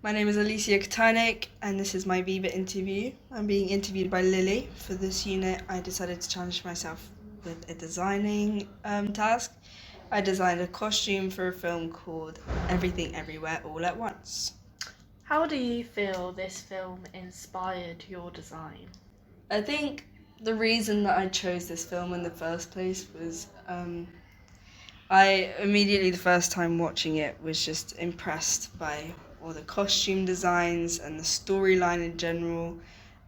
My name is Alicia Katanik, and this is my Viva interview. I'm being interviewed by Lily. For this unit, I decided to challenge myself with a designing task. I designed a costume for a film called Everything Everywhere All at Once. How do you feel this film inspired your design? I think the reason that I chose this film in the first place was I immediately, the first time watching it, was just impressed by all the costume designs and the storyline in general.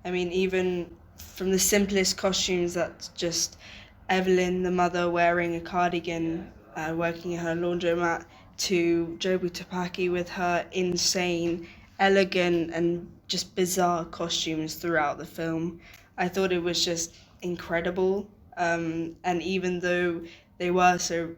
I mean, even from the simplest costumes that's just Evelyn, the mother, wearing a cardigan, working in her laundromat, to Jobu Tupaki with her insane, elegant, and just bizarre costumes throughout the film. I thought it was just incredible. And even though they were so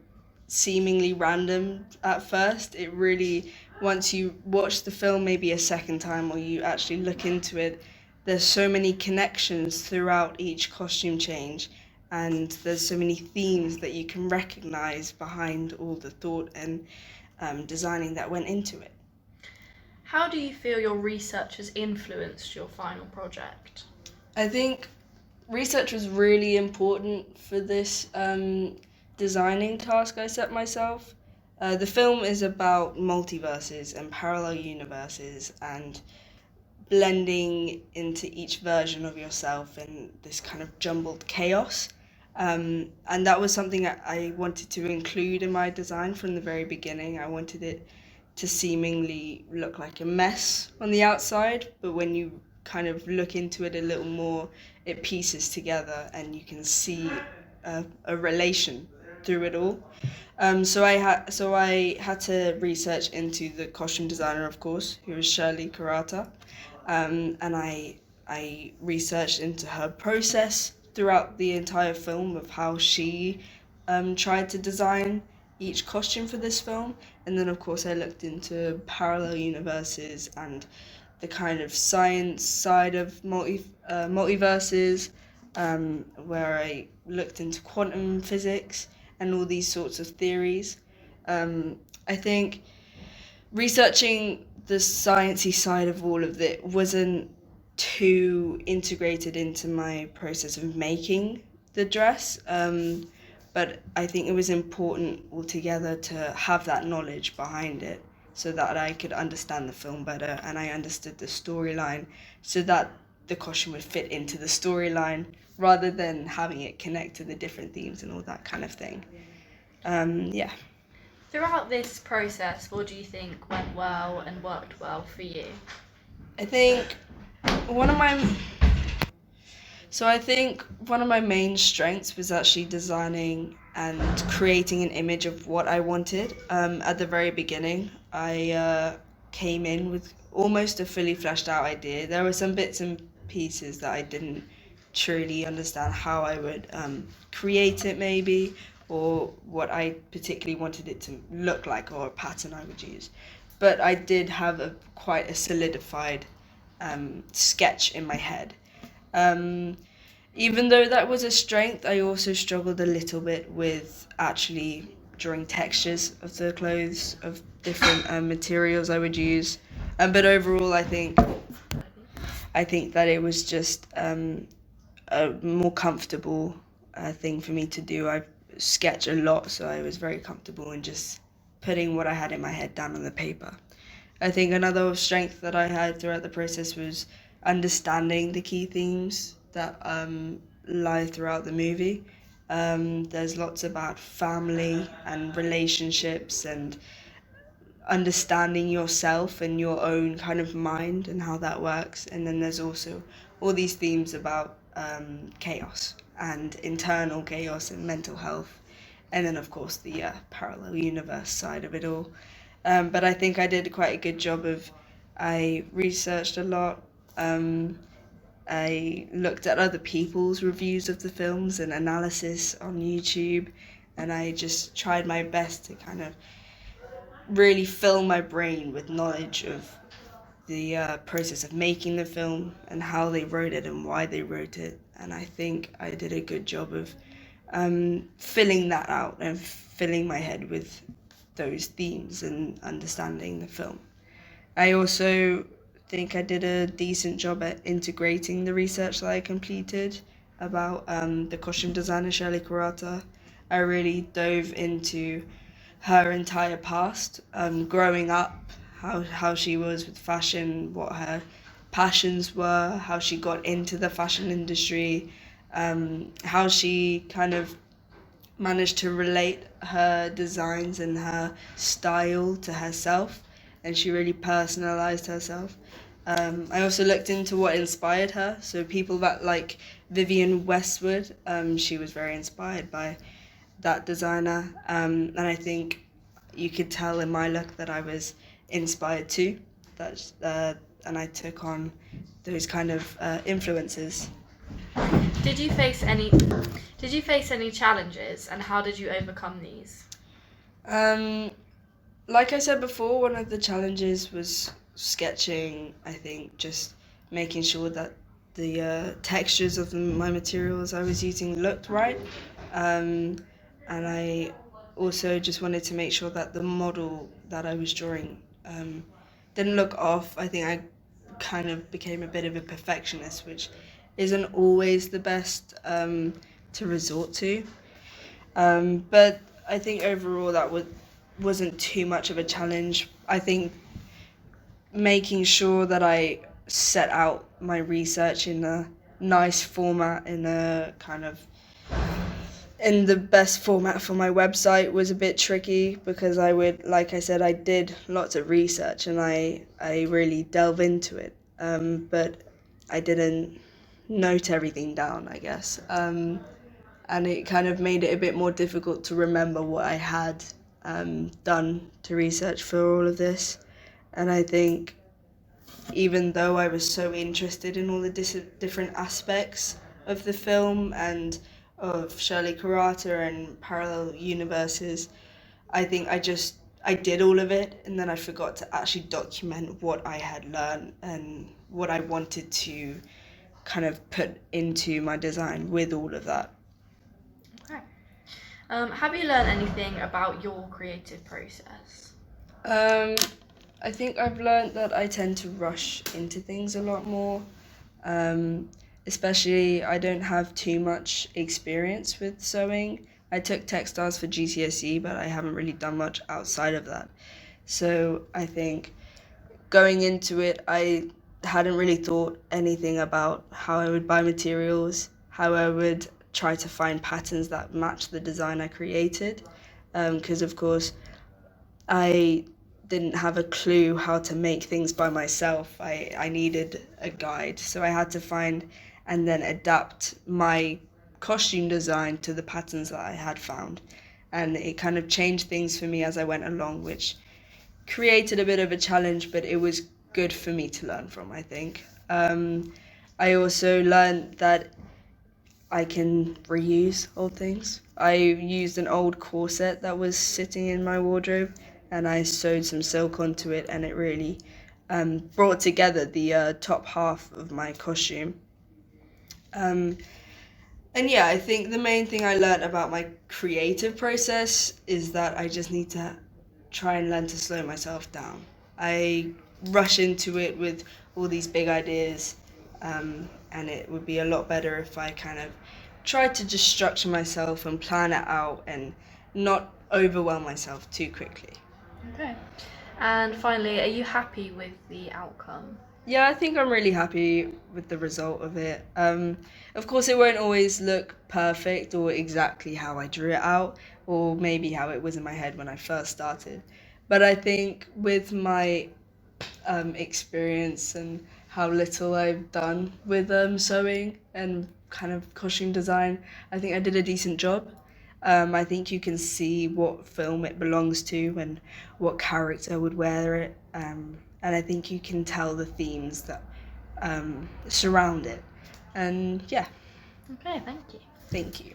seemingly random at first, it really, once you watch the film maybe a second time or you actually look into it, there's so many connections throughout each costume change, and there's so many themes that you can recognize behind all the thought and designing that went into it. How do you feel your research has influenced your final project? I think research was really important for this designing task I set myself. The film is about multiverses and parallel universes and blending into each version of yourself in this kind of jumbled chaos. And that was something I wanted to include in my design from the very beginning. I wanted it to seemingly look like a mess on the outside, but when you kind of look into it a little more, it pieces together and you can see a relation through it all. So I had to research into the costume designer, of course, who was Shirley Karata, and I researched into her process throughout the entire film of how she tried to design each costume for this film, and then of course I looked into parallel universes and the kind of science side of multiverses, where I looked into quantum physics and all these sorts of theories. I think researching the sciencey side of all of it wasn't too integrated into my process of making the dress, but I think it was important altogether to have that knowledge behind it so that I could understand the film better and I understood the storyline so that the costume would fit into the storyline rather than having it connect to the different themes and all that kind of thing. Yeah. Throughout this process, what do you think went well and worked well for you? I think one of my I think one of my main strengths was actually designing and creating an image of what I wanted. At the very beginning, I came in with almost a fully fleshed out idea. There were some bits and pieces that I didn't truly understand how I would create it, maybe, or what I particularly wanted it to look like, or a pattern I would use. But I did have quite a solidified sketch in my head. Even though that was a strength, I also struggled a little bit with actually drawing textures of the clothes, of different materials I would use. But overall, I think that it was just a more comfortable thing for me to do. I sketch a lot, so I was very comfortable in just putting what I had in my head down on the paper. I think another strength that I had throughout the process was understanding the key themes that lie throughout the movie. There's lots about family and relationships and understanding yourself and your own kind of mind and how that works. And then there's also all these themes about chaos and internal chaos and mental health. And then, of course, the parallel universe side of it all. But I think I did quite a good job I researched a lot. I looked at other people's reviews of the films and analysis on YouTube, and I just tried my best to kind of really fill my brain with knowledge of the process of making the film and how they wrote it and why they wrote it. And I think I did a good job of filling that out and filling my head with those themes and understanding the film. I also think I did a decent job at integrating the research that I completed about the costume designer Shirley Kurata. I really dove into her entire past, growing up, how she was with fashion, what her passions were, how she got into the fashion industry, how she kind of managed to relate her designs and her style to herself, and she really personalized herself. I also looked into what inspired her. So people that like Vivienne Westwood, she was very inspired by that designer, and I think you could tell in my look that I was inspired too. That's and I took on those kind of influences. Did you face any challenges, and how did you overcome these? Um, like I said before, one of the challenges was sketching. I think just making sure that the textures of my materials I was using looked right, and I also just wanted to make sure that the model that I was drawing didn't look off. I think I kind of became a bit of a perfectionist, which isn't always the best to resort to. But I think overall that wasn't too much of a challenge. I think making sure that I set out my research in a nice format, in a kind of in the best format for my website was a bit tricky because I would, like I said, I did lots of research and I really delve into it, but I didn't note everything down, I guess. And it kind of made it a bit more difficult to remember what I had done to research for all of this. And I think even though I was so interested in all the different aspects of the film and of Shirley Kurata and parallel universes, I think I did all of it, and then I forgot to actually document what I had learned and what I wanted to kind of put into my design with all of that. Okay. Have you learned anything about your creative process? Um, I think I've learned that I tend to rush into things a lot more. Um, Especially, I don't have too much experience with sewing. I took textiles for GCSE, but I haven't really done much outside of that. So I think going into it, I hadn't really thought anything about how I would buy materials, how I would try to find patterns that match the design I created. Because, of course, I didn't have a clue how to make things by myself. I needed a guide. So I had to find and then adapt my costume design to the patterns that I had found. And it kind of changed things for me as I went along, which created a bit of a challenge, but it was good for me to learn from, I think. I also learned that I can reuse old things. I used an old corset that was sitting in my wardrobe and I sewed some silk onto it, and it really brought together the top half of my costume. Um, and yeah, I think the main thing I learned about my creative process is that I just need to try and learn to slow myself down. I rush into it with all these big ideas, and it would be a lot better if I kind of tried to just structure myself and plan it out and not overwhelm myself too quickly. Okay. And finally, are you happy with the outcome? Yeah, I think I'm really happy with the result of it. Of course, it won't always look perfect or exactly how I drew it out, or maybe how it was in my head when I first started. But I think with my experience and how little I've done with sewing and kind of costume design, I think I did a decent job. I think you can see what film it belongs to and what character would wear it. And I think you can tell the themes that surround it. And yeah, Okay, thank you. thank you.